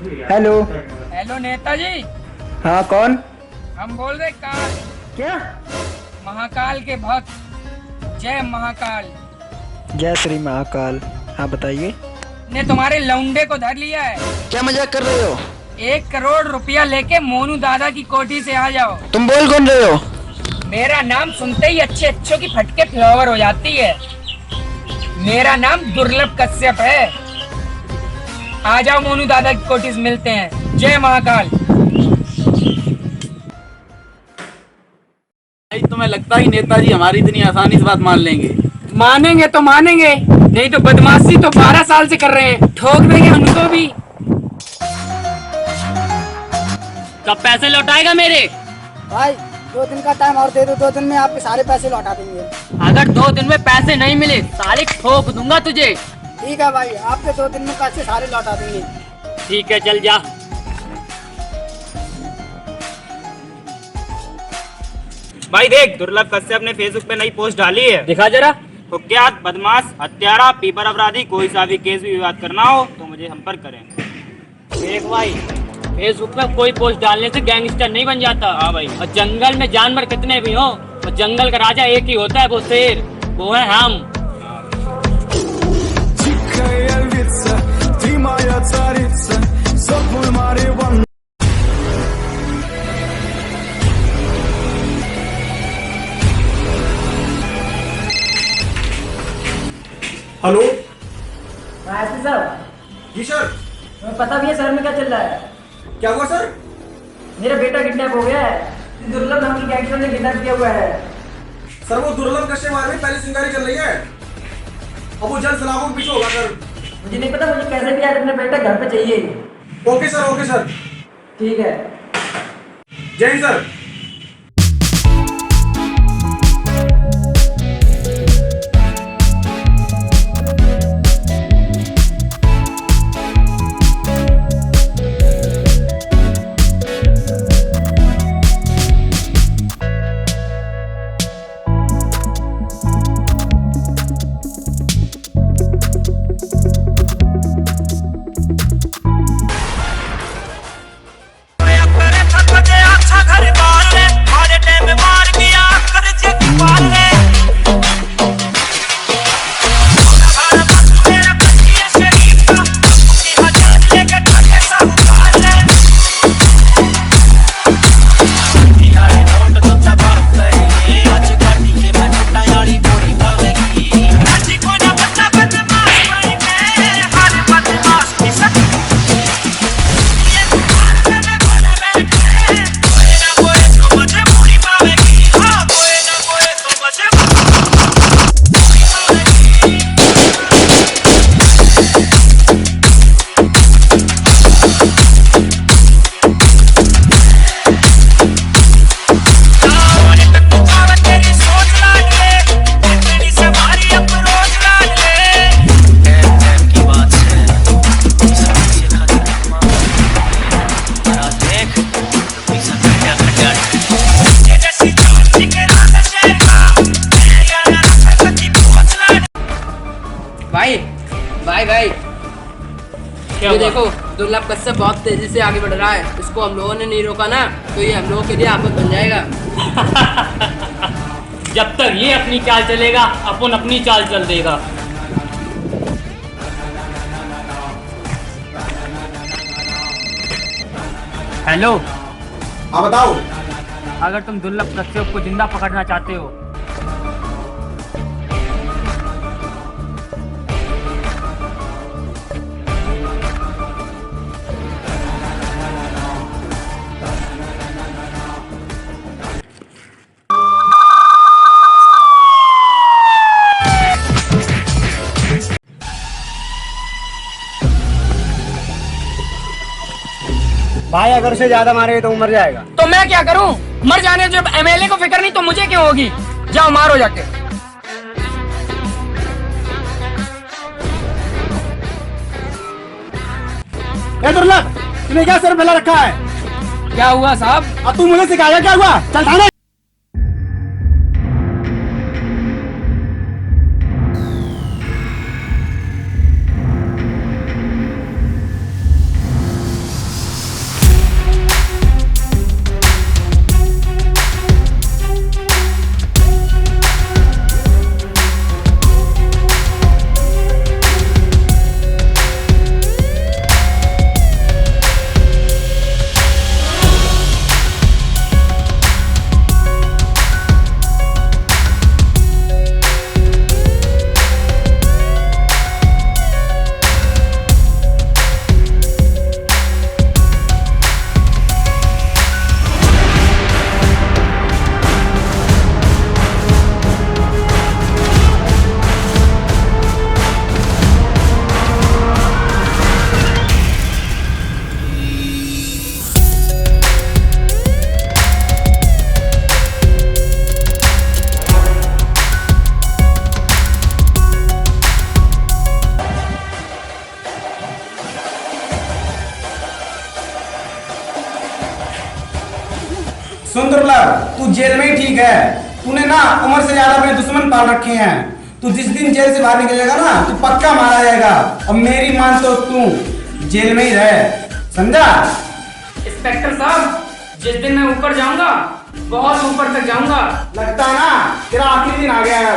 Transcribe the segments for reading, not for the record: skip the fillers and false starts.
Hello. Hello Netaji. हाँ कौन? हम बोल रहे काल। क्या? महाकाल के भक्त। जय महाकाल। जय श्री महाकाल। हाँ बताइए। ने तुम्हारे लौंडे को धर लिया है। क्या मजाक कर रहे हो? 1 करोड़ रुपया लेके मोनू दादा की कोठी से आ जाओ। तुम बोल कौन रहे हो? मेरा नाम सुनते ही अच्छे अच्छों की फटके फ्लावर हो जाती है। मेरा नाम दुर्लभ कश्यप है। आ जाओ मोनू दादा की कोठी से मिलते हैं। जय महाकाल। भाई तुम्हें लगता है कि नेताजी हमारी इतनी आसानी से बात मान लेंगे? मानेंगे तो मानेंगे, नहीं तो बदमाशी तो 12 साल से कर रहे हैं, ठोक देंगे उनको भी। कब पैसे लौटाएगा मेरे? भाई 2 दिन का टाइम और दे दो, 2 दिन में आपके सारे पैसे लौटा देंगे। अगर 2 दिन में पैसे नहीं मिले साले ठोक दूंगा तुझे। ठीक है भाई, आपके 2 दिन में पैसे सारे लौटा देंगे। ठीक है चल जा। भाई देख, दुर्लभ कश्यप ने फेसबुक पे नई पोस्ट डाली है। दिखा जरा। कुख्यात बदमाश, हत्यारा, पीपर अपराधी, कोई सा भी केस भी विवाद करना हो तो मुझे संपर्क करें। देख भाई, फेसबुक पे कोई पोस्ट डालने से गैंगस्टर नहीं बन जाता। हाँ भाई। और जंगल में जानवर कितने भी हो, और जंगल का राजा एक ही होता है, वो शेर, वो है हम। हेलो। सर, जी सर। तुम्हें पता भी है शहर में क्या चल रहा है? क्या हुआ सर? मेरा बेटा किडनैप हो गया है। दुर्लभ नाम की गैंगस्टर ने किडनैप किया हुआ है। सर वो दुर्लभ कश्यप बारे में पहले चिंगारी चल रही है। अब वो जल्द सलामों के पीछे होगा सर। मुझे नहीं पता, मुझे कैसे भी आज अपना बेटा घर पे चाहिए। Okay sir, okay sir. ठीक है। जय हिंद सर। भाई भाई भाई, क्या ये हुआ? देखो, दुर्लभ कश्यप बहुत तेजी से आगे बढ़ रहा है। इसको हम लोगों ने नहीं रोका ना, तो ये हम लोगों के लिए आफत बन जाएगा। जब तक ये अपनी चाल चलेगा अपन अपनी चाल चल देगा। हेलो। हाँ बताओ। अगर तुम दुर्लभ कश्यप को जिंदा पकड़ना चाहते हो भाई अगर उसे ज्यादा मारेगा तो वो मर जाएगा। तो मैं क्या करूं? मर जाने जब एमएलए को फिक्र नहीं तो मुझे क्यों होगी? जाओ मारो जाके। दुर्लभ, तूने क्या सर फैला रखा है? क्या हुआ साहब? अब तू मुझे सिखाया क्या हुआ? चल थाने। सुन दुर्लभ, तू जेल में ही ठीक है। तूने ना उम्र से ज्यादा अपने दुश्मन पाल रखे हैं। तू जिस दिन जेल से बाहर निकलेगा ना, तू पक्का मारा जाएगा। और मेरी मान तो तू जेल में ही रहे, समझा? इंस्पेक्टर साहब, जिस दिन मैं ऊपर जाऊंगा, बहुत ऊपर तक जाऊंगा। लगता है ना तेरा आखिरी दिन आ गया है।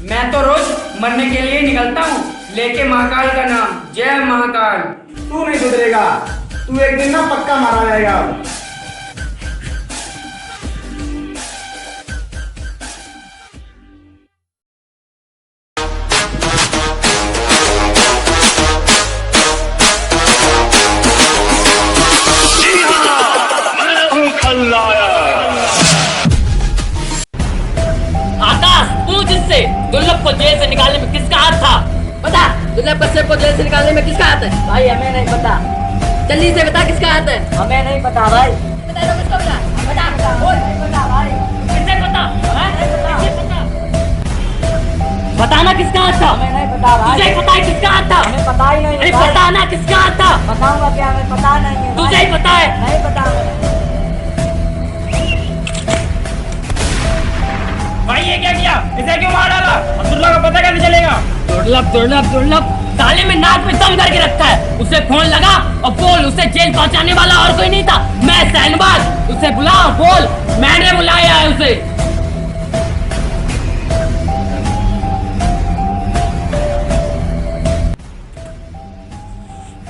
मैं तो रोज मरने के लिए निकलता हूँ, लेके महाकाल का नाम। जय महाकाल। तू नहीं सुधरेगा, तू एक दिन ना पक्का मारा जाएगा। आकाश, पूछ इससे दुर्लभ को जेल से निकालने में किसका हाथ था? बता, दुर्लभ कश्यप को जेल से निकालने में किसका हाथ है? भाई हमें नहीं पता। जल्दी से बता किसका हाथ है? हमें नहीं पता भाई। बता दो किसको बता? बता बोल। नहीं पता भाई। किसे पता? हैं? किसे पता? बताना किसका हाथ था? हमें नहीं पता भाई। तुझे पता है किसका हाथ था? हमें पता ही नहीं अरे है भाई। बताना किसका हाथ था? बताऊंगा क्या? हमें पता नहीं है। तुझे ही पता है। नहीं पता हमें। भाई ये क्या किया? इसे क्यों मार डाला? अब्दुल्ला का पता कैसे चलेगा? दुर्लभ ताले में नाक में दम करके रखा है। उसे फोन लगा और बोल, उसे जेल पहुंचाने वाला और कोई नहीं था, मैं शहनवाज। उसे बुलाओ, बोल मैंने बुलाया है उसे।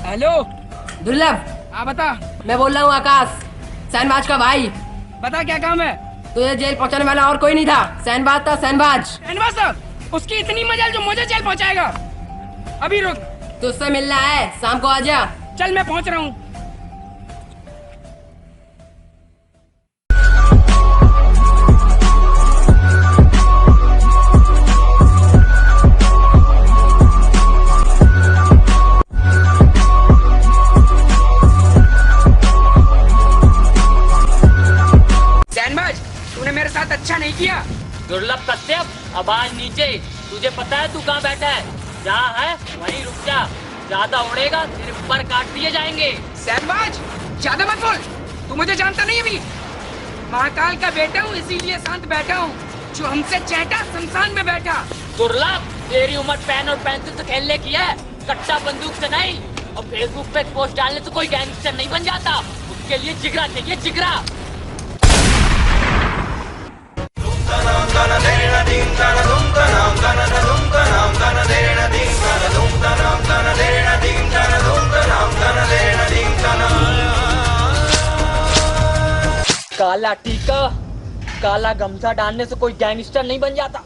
हेलो। दुर्लभ, हाँ बता। मैं बोल रहा हूँ आकाश, शहनवाज का भाई। बता क्या काम है? तुझे जेल पहुंचाने वाला और कोई नहीं था, शहनवाज था, शहनवाज। एनवा साहब, उसकी इतनी मजाल जो मुझे जेल पहुंचाएगा। अभी रुक, तुझसे मिलना है, शाम को आजा। चल मैं पहुंच रहा हूँ। शहनवाज, तूने मेरे साथ अच्छा नहीं किया। दुर्लभ कश्यप, अब आज नीचे। तुझे पता है तू कहाँ बैठा है? जहाँ है वहीं रुक जा। ज्यादा उड़ेगा तेरे पर काट दिए जाएंगे। शहनवाज, ज्यादा मत बोल। तू मुझे जानता नहीं अभी। महाकाल का बेटा हूँ, इसीलिए शांत बैठा हूँ। जो हमसे चहटा शमशान में बैठा। दुर्लभ, तेरी उम्र पेन और पेंसिल से खेलने की है, कट्टा बंदूक से नहीं। और फेसबुक पे पोस्ट डालने से कोई गैंगस्टर नहीं बन जाता। उसके लिए जिगरा चाहिए, जिगरा। काला टीका, काला गमछा डालने से कोई गैंगस्टर नहीं बन जाता।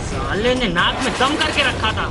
साले ने नाक में दम करके रखा था।